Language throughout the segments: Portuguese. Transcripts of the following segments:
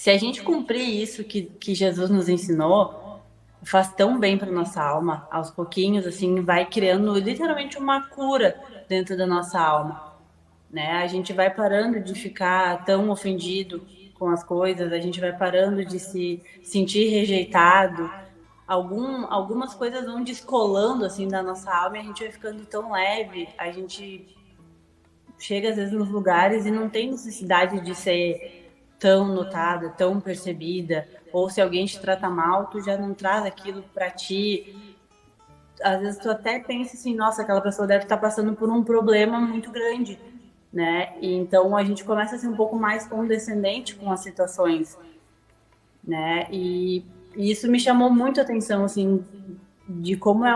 se a gente cumprir isso que Jesus nos ensinou, faz tão bem para nossa alma, aos pouquinhos, assim, vai criando literalmente uma cura dentro da nossa alma, né? A gente vai parando de ficar tão ofendido com as coisas, a gente vai parando de se sentir rejeitado. Algumas coisas vão descolando, assim, da nossa alma e a gente vai ficando tão leve, a gente chega às vezes nos lugares e não tem necessidade de ser tão notada, tão percebida, ou se alguém te trata mal, tu já não traz aquilo para ti. Às vezes tu até pensa assim, nossa, aquela pessoa deve estar passando por um problema muito grande, né? E então a gente começa a ser um pouco mais condescendente com as situações, né? E isso me chamou muito a atenção, assim, de como é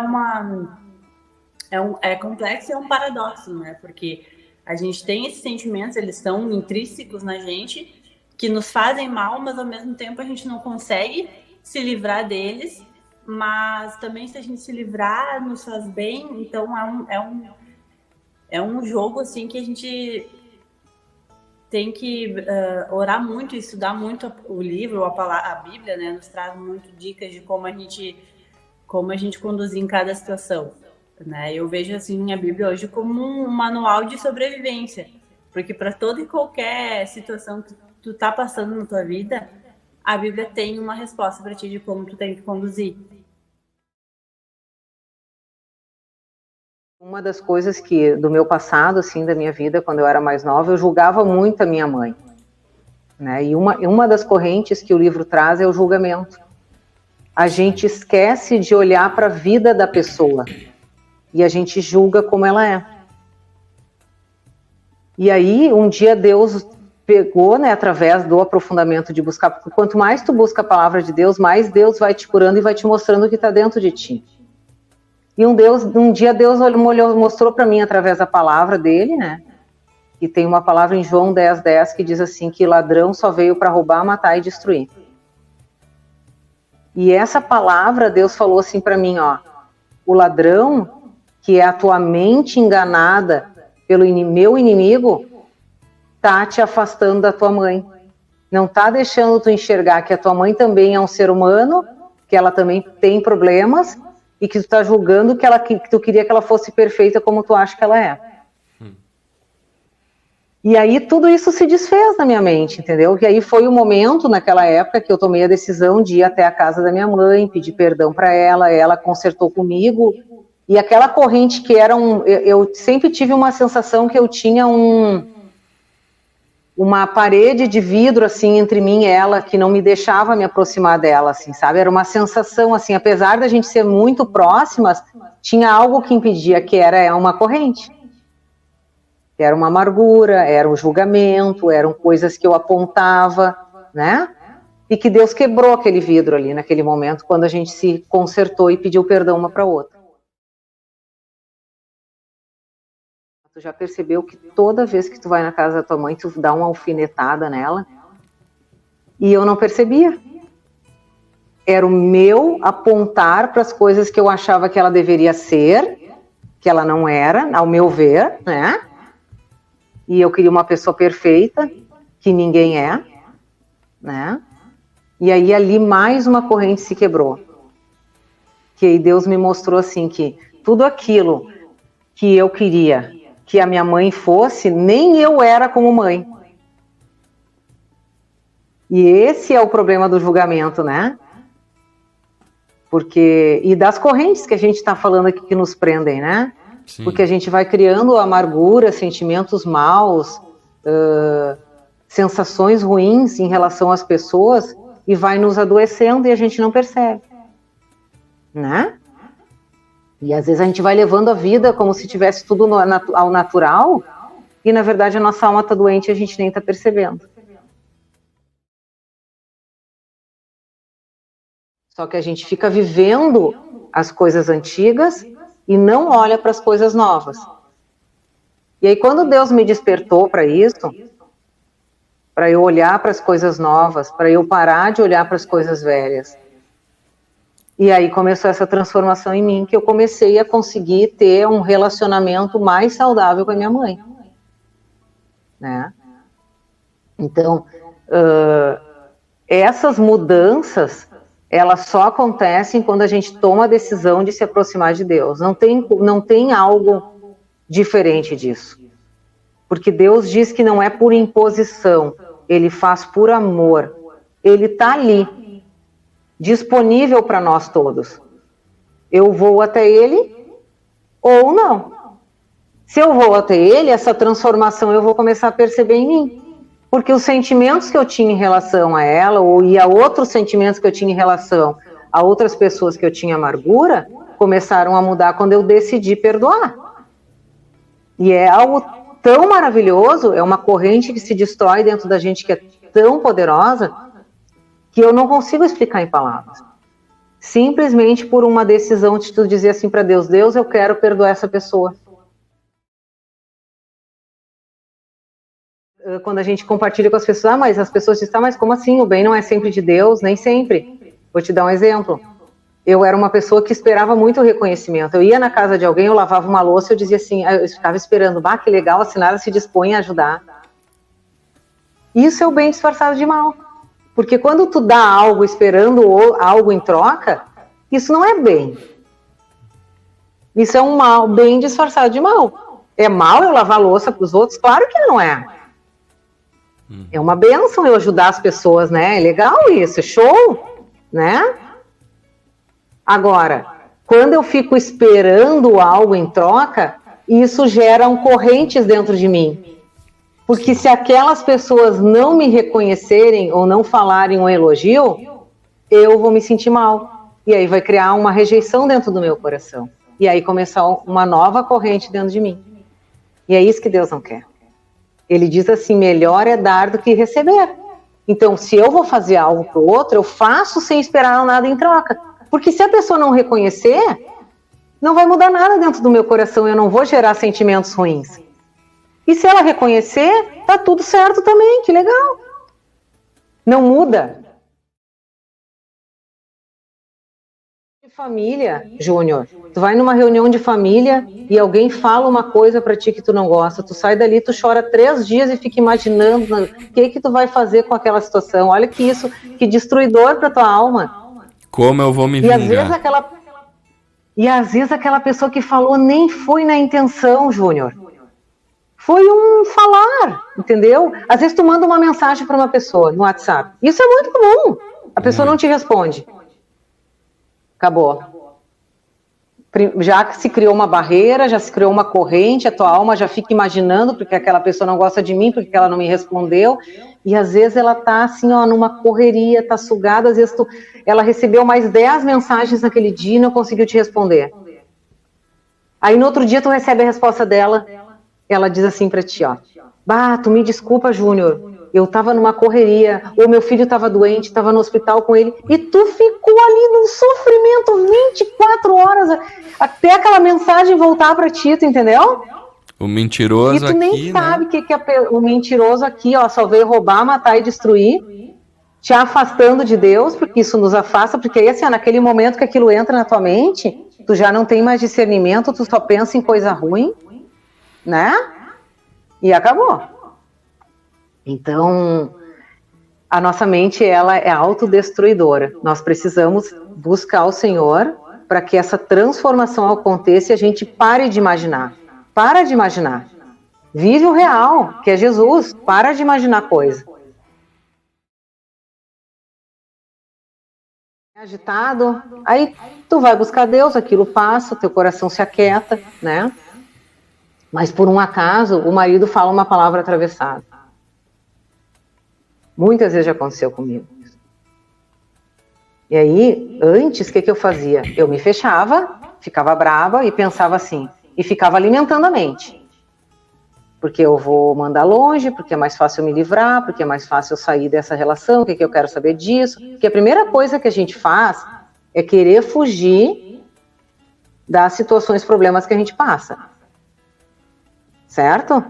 complexo e é um paradoxo, né? Porque a gente tem esses sentimentos, eles estão intrínsecos na gente, que nos fazem mal, mas ao mesmo tempo a gente não consegue se livrar deles. Mas também se a gente se livrar, nos faz bem. Então é um jogo assim que a gente tem que orar muito, estudar muito o livro, a Bíblia, né? Nos traz muito dicas de como a gente conduzir em cada situação, né? Eu vejo assim a Bíblia hoje como um manual de sobrevivência, porque para toda e qualquer situação que tu tá passando na tua vida, a Bíblia tem uma resposta para ti de como tu tem que conduzir. Uma das coisas que do meu passado, assim, da minha vida, quando eu era mais nova, eu julgava muito a minha mãe, né? E uma das correntes que o livro traz é o julgamento. A gente esquece de olhar para a vida da pessoa e a gente julga como ela é. E aí, um dia Deus pegou, né, através do aprofundamento de buscar, porque quanto mais tu busca a palavra de Deus, mais Deus vai te curando e vai te mostrando o que está dentro de ti. E um dia Deus mostrou para mim através da palavra dele, né? E tem uma palavra em João 10:10 que diz assim, que ladrão só veio para roubar, matar e destruir. E essa palavra Deus falou assim para mim, ó, o ladrão, que é a tua mente enganada pelo meu inimigo, tá te afastando da tua mãe. Não tá deixando tu enxergar que a tua mãe também é um ser humano, que ela também tem problemas, e que tu tá julgando que tu queria que ela fosse perfeita como tu acha que ela é. E aí tudo isso se desfez na minha mente, entendeu? Que aí foi o momento, naquela época, que eu tomei a decisão de ir até a casa da minha mãe, pedir perdão para ela consertou comigo, e aquela corrente que era eu sempre tive uma sensação que eu tinha uma parede de vidro, assim, entre mim e ela, que não me deixava me aproximar dela, assim, sabe? Era uma sensação, assim, apesar da gente ser muito próximas, tinha algo que impedia, que era uma corrente. Era uma amargura, era um julgamento, eram coisas que eu apontava, né? E que Deus quebrou aquele vidro ali, naquele momento, quando a gente se consertou e pediu perdão uma para outra. Tu já percebeu que toda vez que tu vai na casa da tua mãe, tu dá uma alfinetada nela? E eu não percebia. Era o meu apontar para as coisas que eu achava que ela deveria ser, que ela não era, ao meu ver, né? E eu queria uma pessoa perfeita, que ninguém é, né? E aí ali mais uma corrente se quebrou. Que aí Deus me mostrou assim, que tudo aquilo que eu queria que a minha mãe fosse, nem eu era como mãe. E esse é o problema do julgamento, né? Porque, e das correntes que a gente está falando aqui que nos prendem, né? Sim. Porque a gente vai criando amargura, sentimentos maus, sensações ruins em relação às pessoas e vai nos adoecendo e a gente não percebe, né? E às vezes a gente vai levando a vida como se tivesse tudo ao natural e na verdade a nossa alma está doente e a gente nem está percebendo. Só que a gente fica vivendo as coisas antigas e não olha para as coisas novas. E aí quando Deus me despertou para isso, para eu olhar para as coisas novas, para eu parar de olhar para as coisas velhas, e aí começou essa transformação em mim, que eu comecei a conseguir ter um relacionamento mais saudável com a minha mãe, né? Então, essas mudanças, elas só acontecem quando a gente toma a decisão de se aproximar de Deus. Não tem algo diferente disso. Porque Deus diz que não é por imposição, Ele faz por amor. Ele está ali, disponível para nós todos. Eu vou até Ele ou não. Se eu vou até Ele, essa transformação eu vou começar a perceber em mim. Porque os sentimentos que eu tinha em relação a ela, e a outros sentimentos que eu tinha em relação a outras pessoas que eu tinha amargura, começaram a mudar quando eu decidi perdoar. E é algo tão maravilhoso, é uma corrente que se destrói dentro da gente que é tão poderosa, que eu não consigo explicar em palavras. Simplesmente por uma decisão de tu dizer assim para Deus, Deus, eu quero perdoar essa pessoa. Quando a gente compartilha com as pessoas, mas as pessoas dizem, mas como assim? O bem não é sempre de Deus? Nem sempre. Vou te dar um exemplo. Eu era uma pessoa que esperava muito o reconhecimento. Eu ia na casa de alguém, eu lavava uma louça, eu dizia assim, eu ficava esperando, que legal, a Sinara se dispõe a ajudar. Isso é o bem disfarçado de mal. Porque quando tu dá algo esperando algo em troca, isso não é bem. Isso é um mal, bem disfarçado de mal. É mal eu lavar louça para os outros? Claro que não é. É uma bênção eu ajudar as pessoas, né? É legal isso, é show, né? Agora, quando eu fico esperando algo em troca, isso gera correntes dentro de mim. Porque se aquelas pessoas não me reconhecerem ou não falarem um elogio, eu vou me sentir mal. E aí vai criar uma rejeição dentro do meu coração. E aí começar uma nova corrente dentro de mim. E é isso que Deus não quer. Ele diz assim, melhor é dar do que receber. Então, se eu vou fazer algo para o outro, eu faço sem esperar nada em troca. Porque se a pessoa não reconhecer, não vai mudar nada dentro do meu coração, eu não vou gerar sentimentos ruins. E se ela reconhecer, tá tudo certo também, que legal. Não muda. Família, Júnior, tu vai numa reunião de família e alguém fala uma coisa pra ti que tu não gosta, tu sai dali, tu chora 3 dias e fica imaginando o que tu vai fazer com aquela situação. Olha que isso, que destruidor pra tua alma. Como eu vou me vingar? E às vezes aquela pessoa que falou nem foi na intenção, Júnior. Foi um falar, entendeu? Às vezes tu manda uma mensagem para uma pessoa no WhatsApp. Isso é muito comum. A pessoa não te responde. Acabou. Já se criou uma barreira, já se criou uma corrente, a tua alma já fica imaginando porque aquela pessoa não gosta de mim, porque ela não me respondeu. E às vezes ela tá assim, ó, numa correria, tá sugada, às vezes ela recebeu mais 10 mensagens naquele dia e não conseguiu te responder. Aí no outro dia tu recebe a resposta dela, ela diz assim pra ti, ó, tu me desculpa, Júnior, eu tava numa correria, ou meu filho tava doente, tava no hospital com ele, e tu ficou ali num sofrimento 24 horas, até aquela mensagem voltar pra ti, tu entendeu? O mentiroso aqui, e tu nem sabe que o mentiroso aqui, ó, só veio roubar, matar e destruir, te afastando de Deus, porque isso nos afasta, porque aí, assim, naquele momento que aquilo entra na tua mente, tu já não tem mais discernimento, tu só pensa em coisa ruim, né? E acabou. Então, a nossa mente, ela é autodestruidora. Nós precisamos buscar o Senhor para que essa transformação aconteça e a gente pare de imaginar. Para de imaginar. Vive o real, que é Jesus. Para de imaginar coisa. Agitado, aí tu vai buscar Deus, aquilo passa, teu coração se aquieta, né? Mas por um acaso, o marido fala uma palavra atravessada. Muitas vezes já aconteceu comigo. E aí, antes, o que eu fazia? Eu me fechava, ficava brava e pensava assim, e ficava alimentando a mente. Porque eu vou mandar longe, porque é mais fácil eu me livrar, porque é mais fácil eu sair dessa relação, o que eu quero saber disso. Porque a primeira coisa que a gente faz é querer fugir das situações, problemas que a gente passa. Certo?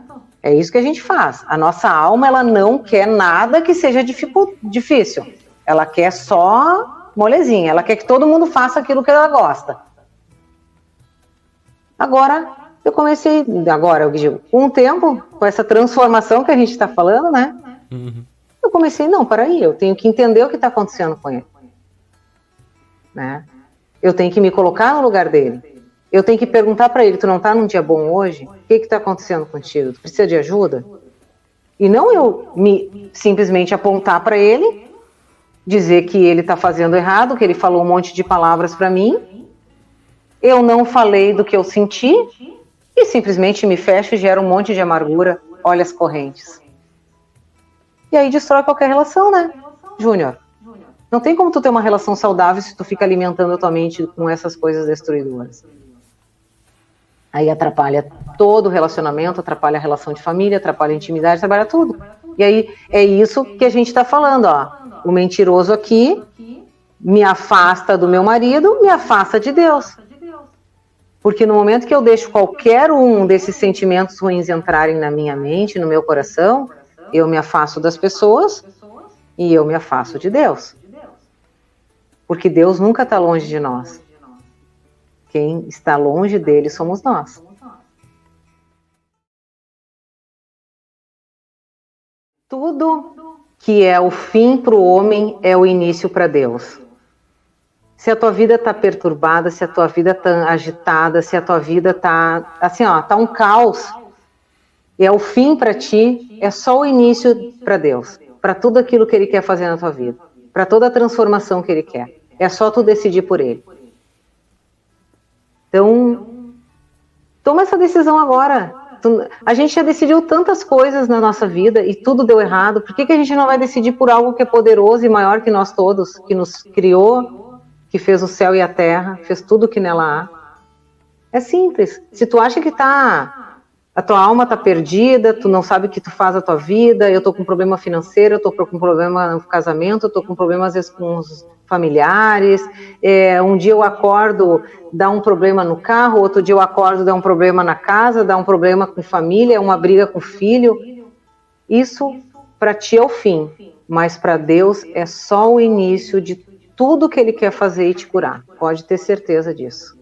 É isso que a gente faz. A nossa alma, ela não quer nada que seja difícil. Ela quer só molezinha. Ela quer que todo mundo faça aquilo que ela gosta. Agora, eu digo, com o tempo, com essa transformação que a gente está falando, né? Uhum. Eu comecei, não, peraí, eu tenho que entender o que está acontecendo com ele. Né? Eu tenho que me colocar no lugar dele. Eu tenho que perguntar para ele, tu não está num dia bom hoje? O que está acontecendo contigo? Tu precisa de ajuda? E não eu simplesmente apontar para ele, dizer que ele está fazendo errado, que ele falou um monte de palavras para mim, eu não falei do que eu senti, e simplesmente me fecho e gera um monte de amargura, olha as correntes. E aí destrói qualquer relação, né, Júnior? Não tem como tu ter uma relação saudável se tu fica alimentando a tua mente com essas coisas destruidoras. Aí atrapalha todo o relacionamento, atrapalha a relação de família, atrapalha a intimidade, atrapalha tudo. E aí é isso que a gente está falando, ó. O mentiroso aqui me afasta do meu marido, me afasta de Deus. Porque no momento que eu deixo qualquer um desses sentimentos ruins entrarem na minha mente, no meu coração, eu me afasto das pessoas e eu me afasto de Deus. Porque Deus nunca está longe de nós. Quem está longe dele somos nós. Tudo que é o fim para o homem é o início para Deus. Se a tua vida está perturbada, se a tua vida está agitada, se a tua vida está assim, ó, tá um caos, é o fim para ti, é só o início para Deus, para tudo aquilo que Ele quer fazer na tua vida, para toda a transformação que Ele quer. É só tu decidir por Ele. Então, toma essa decisão agora. A gente já decidiu tantas coisas na nossa vida e tudo deu errado. Por que a gente não vai decidir por algo que é poderoso e maior que nós todos, que nos criou, que fez o céu e a terra, fez tudo que nela há? É simples. Se tu acha que a tua alma está perdida, tu não sabe o que tu faz a tua vida, eu estou com problema financeiro, eu estou com problema no casamento, eu estou com problema às vezes com os familiares, um dia eu acordo, dá um problema no carro, outro dia eu acordo, dá um problema na casa, dá um problema com família, uma briga com filho. Isso para ti é o fim, mas para Deus é só o início de tudo que Ele quer fazer e te curar. Pode ter certeza disso.